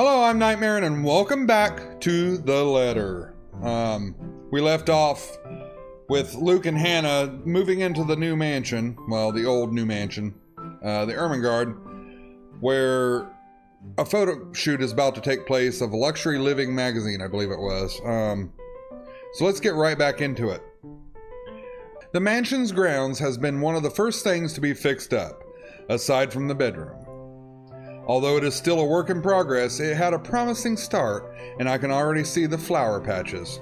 Hello, I'm Nightmare, and welcome back to The Letter. We left off with Luke and Hannah moving into the new mansion, well, the old new mansion, the Ermengarde, where a photo shoot is about to take place of a luxury living magazine, I believe it was. So let's get right back into it. The mansion's grounds has been one of the first things to be fixed up, aside from the bedroom. Although it is still a work in progress, it had a promising start, and I can already see the flower patches.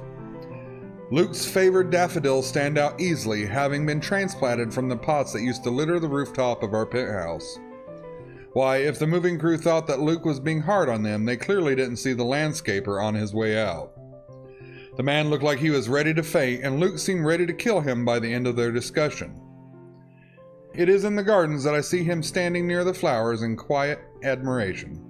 Luke's favored daffodils stand out easily, having been transplanted from the pots that used to litter the rooftop of our penthouse. Why, if the moving crew thought that Luke was being hard on them, they clearly didn't see the landscaper on his way out. The man looked like he was ready to faint, and Luke seemed ready to kill him by the end of their discussion. It is in the gardens that I see him standing near the flowers in quiet admiration.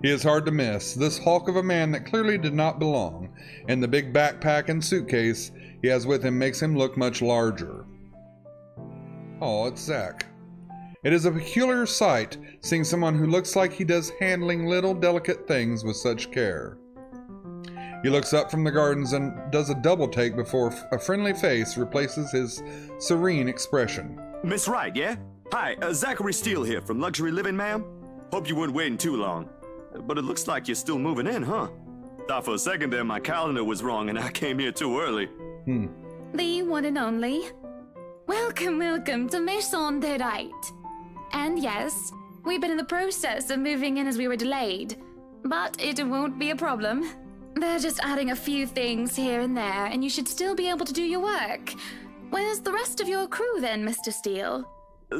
He is hard to miss, this hulk of a man that clearly did not belong, and the big backpack and suitcase he has with him makes him look much larger. Oh, it's Zach. It is a peculiar sight, seeing someone who looks like he does handling little delicate things with such care. He looks up from the gardens and does a double take before a friendly face replaces his serene expression. Miss Wright, yeah? Hi, Zachary Steele here from Luxury Living, ma'am. Hope you weren't waiting too long. But it looks like you're still moving in, huh? Thought for a second there my calendar was wrong and I came here too early. The one and only. Welcome to Maison de Right. And yes, we've been in the process of moving in as we were delayed. But it won't be a problem. They're just adding a few things here and there, and you should still be able to do your work. Where's the rest of your crew then, Mr. Steele?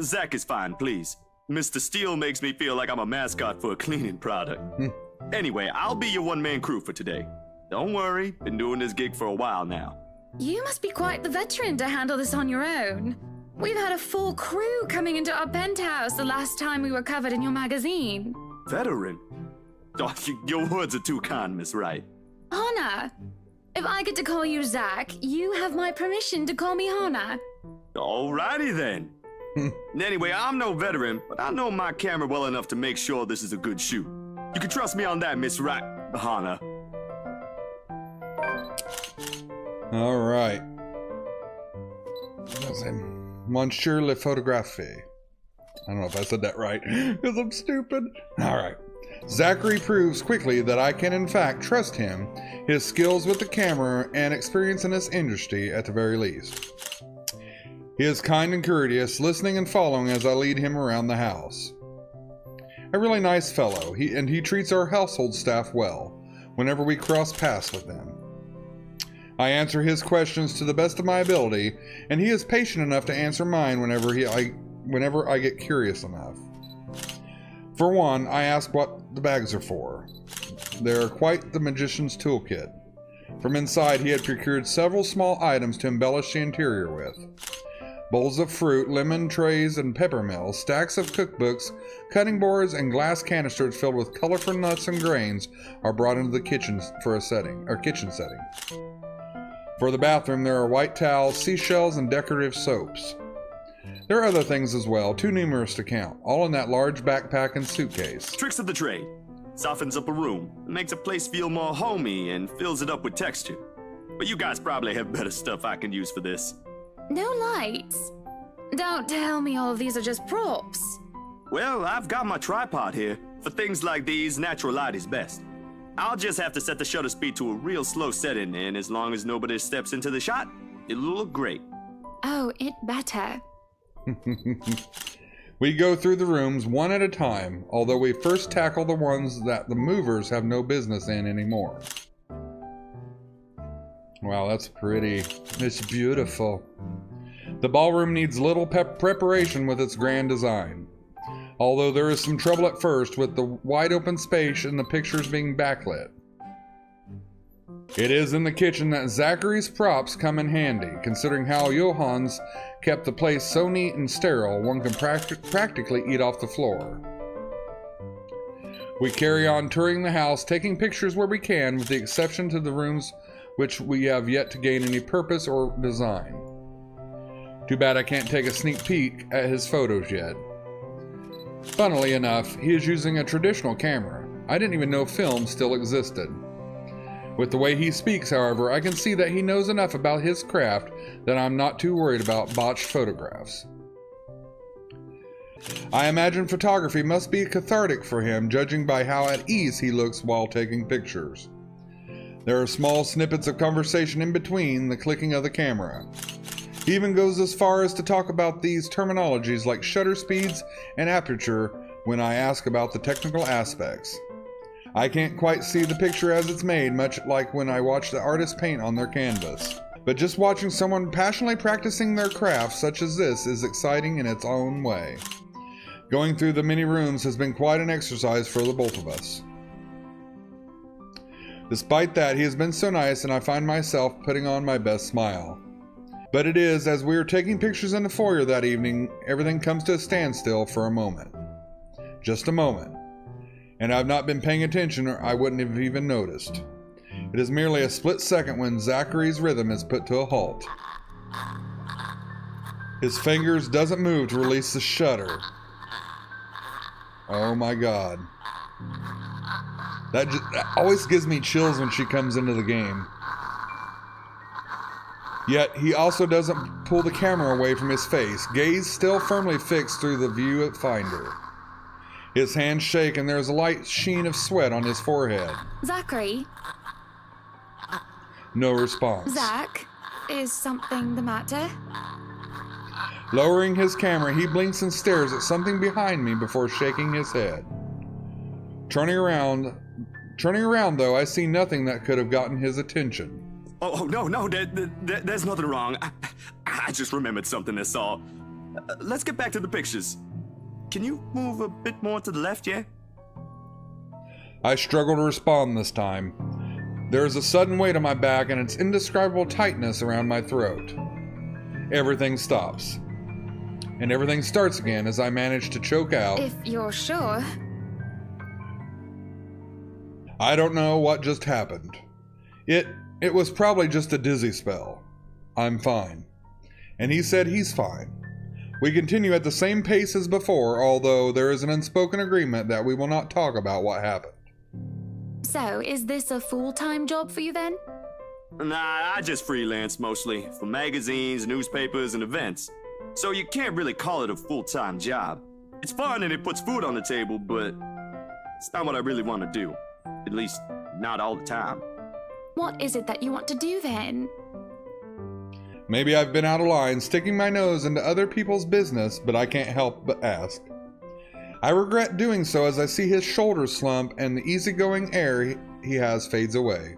Zach is fine, please. Mr. Steele makes me feel like I'm a mascot for a cleaning product. Anyway, I'll be your one-man crew for today. Don't worry, been doing this gig for a while now. You must be quite the veteran to handle this on your own. We've had a full crew coming into our penthouse the last time we were covered in your magazine. Veteran? Oh, your words are too kind, Miss Wright. Hannah. If I get to call you Zach, you have my permission to call me Hannah. Alrighty then. Anyway, I'm no veteran, but I know my camera well enough to make sure this is a good shoot. You can trust me on that, Miss Wright, Hannah. All right. Monsieur le Photographe. I don't know if I said that right, because I'm stupid. All right. Zachary proves quickly that I can in fact trust him, his skills with the camera, and experience in this industry at the very least. He is kind and courteous, listening and following as I lead him around the house. A really nice fellow, he treats our household staff well, whenever we cross paths with them. I answer his questions to the best of my ability, and he is patient enough to answer mine whenever I get curious enough. For one, I ask what the bags are for. They are quite the magician's toolkit. From inside, he had procured several small items to embellish the interior with. Bowls of fruit, lemon trays and peppermills, stacks of cookbooks, cutting boards, and glass canisters filled with colorful nuts and grains are brought into the kitchen for kitchen setting. For the bathroom, there are white towels, seashells, and decorative soaps. There are other things as well, too numerous to count, all in that large backpack and suitcase. Tricks of the trade. Softens up a room, makes a place feel more homey, and fills it up with texture. But you guys probably have better stuff I can use for this. No lights. Don't tell me all of these are just props. Well, I've got my tripod here. For things like these, natural light is best. I'll just have to set the shutter speed to a real slow setting, and as long as nobody steps into the shot, it'll look great. Oh, it better. We go through the rooms one at a time, although we first tackle the ones that the movers have no business in anymore. Wow, that's pretty. It's beautiful. The ballroom needs little preparation with its grand design. Although there is some trouble at first with the wide open space and the pictures being backlit. It is in the kitchen that Zachary's props come in handy, considering how Johann's kept the place so neat and sterile one can practically eat off the floor. We carry on touring the house, taking pictures where we can, with the exception to the rooms which we have yet to gain any purpose or design. Too bad I can't take a sneak peek at his photos yet. Funnily enough, he is using a traditional camera, I didn't even know film still existed. With the way he speaks, however, I can see that he knows enough about his craft that I'm not too worried about botched photographs. I imagine photography must be cathartic for him, judging by how at ease he looks while taking pictures. There are small snippets of conversation in between the clicking of the camera. He even goes as far as to talk about these terminologies like shutter speeds and aperture when I ask about the technical aspects. I can't quite see the picture as it's made, much like when I watch the artist paint on their canvas. But just watching someone passionately practicing their craft such as this is exciting in its own way. Going through the many rooms has been quite an exercise for the both of us. Despite that, he has been so nice, and I find myself putting on my best smile. But it is, as we were taking pictures in the foyer that evening, everything comes to a standstill for a moment. Just a moment. And I've not been paying attention, or I wouldn't have even noticed. It is merely a split second when Zachary's rhythm is put to a halt. His fingers doesn't move to release the shutter. Oh my God. That always gives me chills when she comes into the game. Yet he also doesn't pull the camera away from his face, gaze still firmly fixed through the view finder. His hands shake and there is a light sheen of sweat on his forehead. Zachary? No response. Zach, is something the matter? Lowering his camera, he blinks and stares at something behind me before shaking his head. Turning around though, I see nothing that could have gotten his attention. Oh no, there's nothing wrong. I just remembered something, that's all. Let's get back to the pictures. Can you move a bit more to the left, yeah? I struggle to respond this time. There is a sudden weight on my back and its indescribable tightness around my throat. Everything stops. And everything starts again as I manage to choke out. If you're sure. I don't know what just happened. It was probably just a dizzy spell. I'm fine. And he said he's fine. We continue at the same pace as before, although there is an unspoken agreement that we will not talk about what happened. So, is this a full-time job for you then? Nah, I just freelance mostly, for magazines, newspapers, and events. So you can't really call it a full-time job. It's fun and it puts food on the table, but it's not what I really want to do. At least, not all the time. What is it that you want to do then? Maybe I've been out of line, sticking my nose into other people's business, but I can't help but ask. I regret doing so as I see his shoulders slump and the easygoing air he has fades away.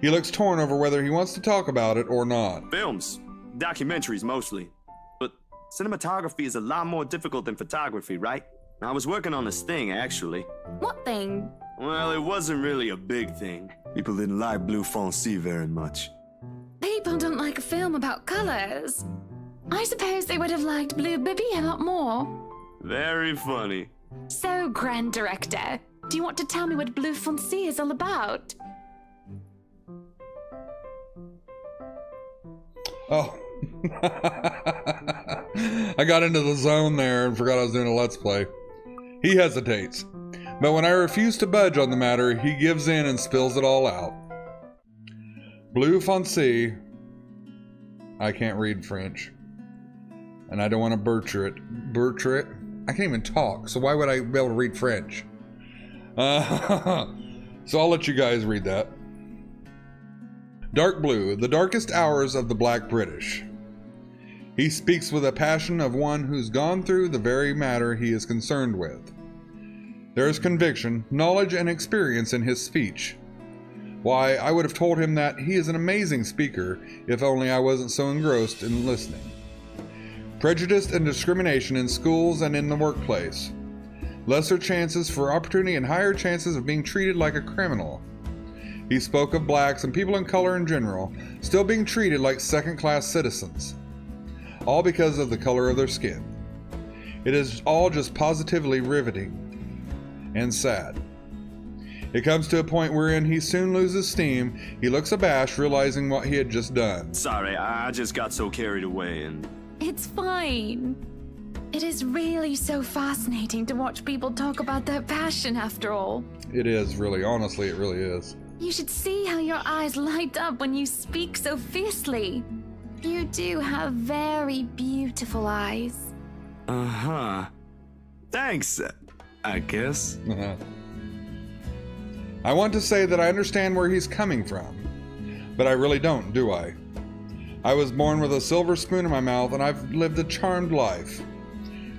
He looks torn over whether he wants to talk about it or not. Films. Documentaries mostly. But cinematography is a lot more difficult than photography, right? I was working on this thing, actually. What thing? Well, it wasn't really a big thing. People didn't like Blue Fonzie very much. People don't like a film about colors. I suppose they would have liked Blue Bibby a lot more. Very funny. So, Grand Director, do you want to tell me what Blue Fonzie is all about? Oh. I got into the zone there and forgot I was doing a Let's Play. He hesitates. But when I refuse to budge on the matter, he gives in and spills it all out. Blue Fonzie. I can't read French. And I don't want to butcher it. I can't even talk, so why would I be able to read French? So I'll let you guys read that. Dark Blue, the darkest hours of the Black British. He speaks with a passion of one who's gone through the very matter he is concerned with. There is conviction, knowledge, and experience in his speech. Why, I would have told him that he is an amazing speaker if only I wasn't so engrossed in listening. Prejudice and discrimination in schools and in the workplace. Lesser chances for opportunity and higher chances of being treated like a criminal. He spoke of blacks and people in color in general still being treated like second-class citizens. All because of the color of their skin. It is all just positively riveting and sad. It comes to a point wherein he soon loses steam. He looks abashed, realizing what he had just done. Sorry, I just got so carried away and... It's fine. It is really so fascinating to watch people talk about their passion after all. It is, really. Honestly, it really is. You should see how your eyes light up when you speak so fiercely. You do have very beautiful eyes. Uh-huh. Thanks, I guess. I want to say that I understand where he's coming from, but I really don't, do I? I was born with a silver spoon in my mouth, and I've lived a charmed life.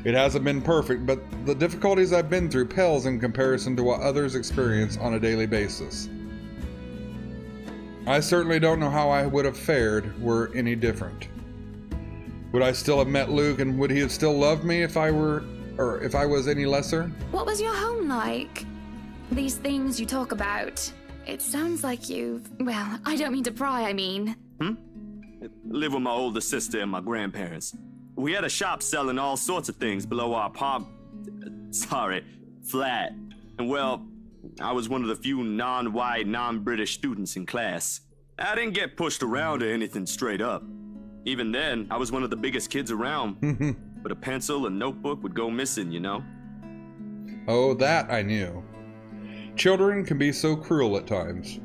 It hasn't been perfect, but the difficulties I've been through pales in comparison to what others experience on a daily basis. I certainly don't know how I would have fared were any different. Would I still have met Luke, and would he have still loved me if I was any lesser? What was your home like? These things you talk about. It sounds like well, I don't mean to pry, I mean. Live with my older sister and my grandparents. We had a shop selling all sorts of things below our flat. And well, I was one of the few non-white, non-British students in class. I didn't get pushed around or anything straight up. Even then, I was one of the biggest kids around. But a pencil and notebook would go missing, you know? Oh, that I knew. Children can be so cruel at times.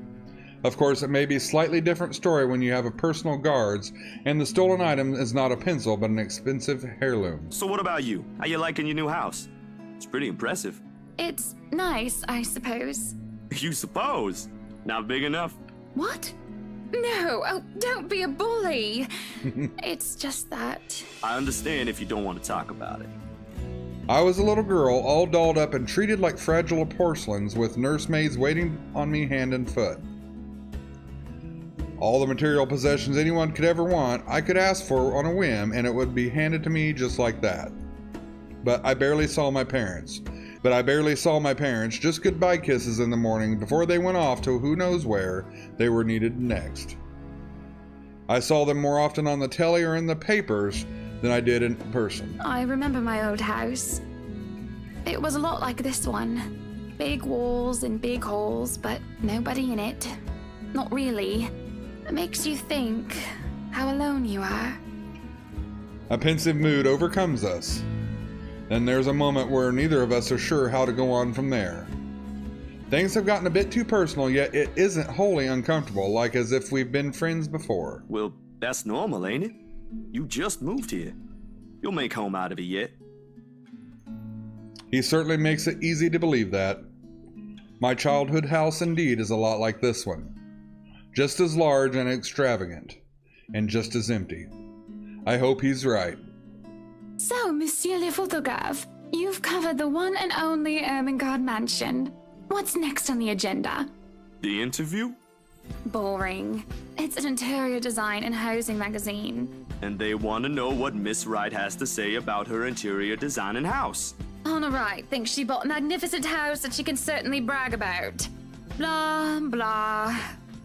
Of course, it may be a slightly different story when you have a personal guards, and the stolen item is not a pencil, but an expensive heirloom. So what about you? How you liking your new house? It's pretty impressive. It's nice, I suppose. You suppose? Not big enough? What? No, oh, don't be a bully. It's just that. I understand if you don't want to talk about it. I was a little girl, all dolled up and treated like fragile porcelains, with nursemaids waiting on me hand and foot. All the material possessions anyone could ever want, I could ask for on a whim, and it would be handed to me just like that. But I barely saw my parents. Just goodbye kisses in the morning before they went off to who knows where they were needed next. I saw them more often on the telly or in the papers than I did in person. I remember my old house. It was a lot like this one. Big walls and big halls, but nobody in it. Not really. It makes you think how alone you are. A pensive mood overcomes us. Then there's a moment where neither of us are sure how to go on from there. Things have gotten a bit too personal, yet it isn't wholly uncomfortable, like as if we've been friends before. Well, that's normal, ain't it? You just moved here. You'll make home out of it yet. He certainly makes it easy to believe that. My childhood house indeed is a lot like this one. Just as large and extravagant, and just as empty. I hope he's right. So, Monsieur le Photographe, you've covered the one and only Ermengarde mansion. What's next on the agenda? The interview? Boring. It's an interior design and housing magazine. And they want to know what Miss Wright has to say about her interior design and house. Honor Wright thinks she bought a magnificent house that she can certainly brag about. Blah, blah.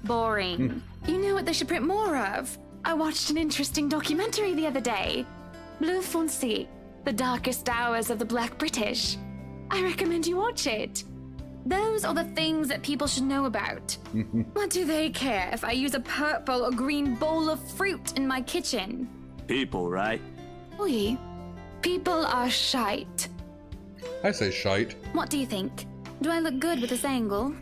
Boring. You know what they should print more of? I watched an interesting documentary the other day. Bleu Foncé, The Darkest Hours of the Black British. I recommend you watch it. Those are the things that people should know about. What do they care if I use a purple or green bowl of fruit in my kitchen? People, right? Oui. People are shite. I say shite. What do you think? Do I look good with this angle?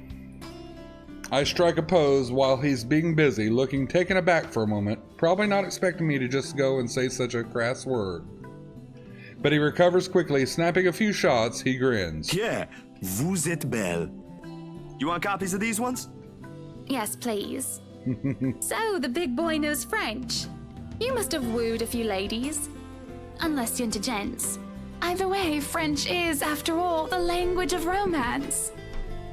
I strike a pose while he's being busy, looking taken aback for a moment, probably not expecting me to just go and say such a crass word. But he recovers quickly, snapping a few shots, he grins. Yeah, vous êtes belle. You want copies of these ones? Yes, please. So, the big boy knows French. You must have wooed a few ladies. Unless you're into gents. Either way, French is, after all, the language of romance.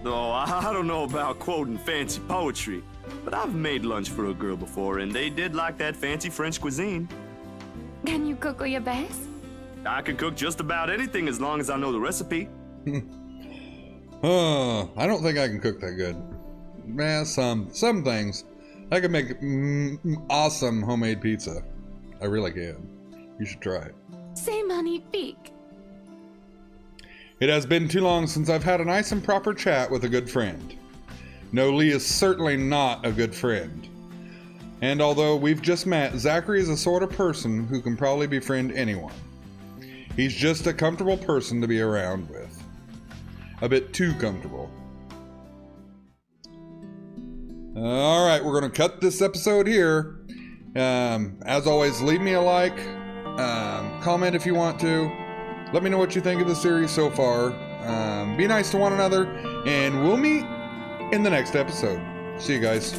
Oh, I don't know about quoting fancy poetry, but I've made lunch for a girl before, and they did like that fancy French cuisine. Can you cook your best? I can cook just about anything as long as I know the recipe. I don't think I can cook that good. Some things. I can make awesome homemade pizza. I really can. You should try it. C'est magnifique. It has been too long since I've had a nice and proper chat with a good friend. No, Lee is certainly not a good friend. And although we've just met, Zachary is the sort of person who can probably befriend anyone. He's just a comfortable person to be around with. A bit too comfortable. All right, we're going to cut this episode here. As always, leave me a like, comment if you want to. Let me know what you think of the series so far. Be nice to one another, and we'll meet in the next episode. See you guys.